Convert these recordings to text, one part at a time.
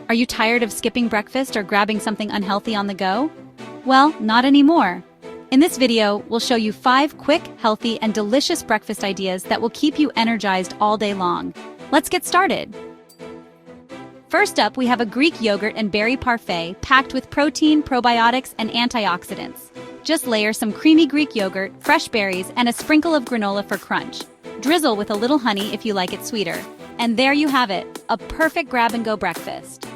Are you tired of skipping breakfast or grabbing something unhealthy on the go? Well, not anymore. In this video, we'll show you 5 quick, healthy, and delicious breakfast ideas that will keep you energized all day long. Let's get started. First up, we have a Greek yogurt and berry parfait packed with protein, probiotics, and antioxidants. Just layer some creamy Greek yogurt, fresh berries, and a sprinkle of granola for crunch. Drizzle with a little honey if you like it sweeter. And there you have it, a perfect grab-and-go breakfast.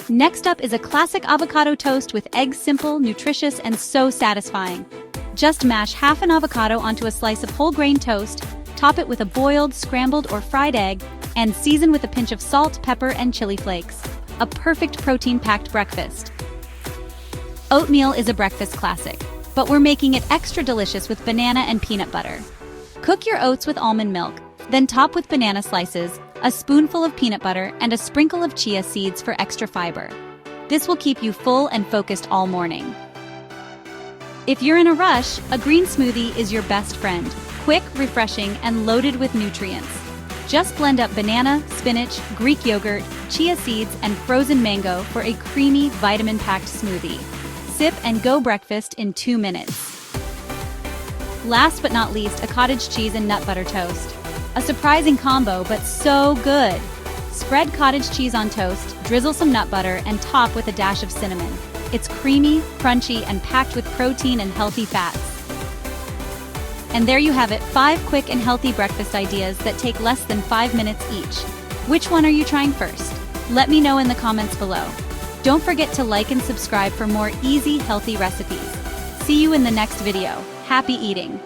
Next up is a classic avocado toast with eggs, simple, nutritious, and so satisfying. Just mash half an avocado onto a slice of whole grain toast, top it with a boiled, scrambled, or fried egg, and season with a pinch of salt, pepper, and chili flakes. A perfect protein-packed breakfast. Oatmeal is a breakfast classic, but we're making it extra delicious with banana and peanut butter. Cook your oats with almond milk, then top with banana slices, a spoonful of peanut butter, and a sprinkle of chia seeds for extra fiber. This will keep you full and focused all morning. If you're in a rush, a green smoothie is your best friend. Quick, refreshing, and loaded with nutrients. Just blend up banana, spinach, Greek yogurt, chia seeds, and frozen mango for a creamy, vitamin-packed smoothie. Sip and go breakfast in 2 minutes. Last but not least, a cottage cheese and nut butter toast. A surprising combo, but so good. Spread cottage cheese on toast, drizzle some nut butter, and top with a dash of cinnamon. It's creamy, crunchy, and packed with protein and healthy fats. And there you have it, 5 quick and healthy breakfast ideas that take less than 5 minutes each. Which one are you trying first? Let me know in the comments below. Don't forget to like and subscribe for more easy, healthy recipes. See you in the next video. Happy eating!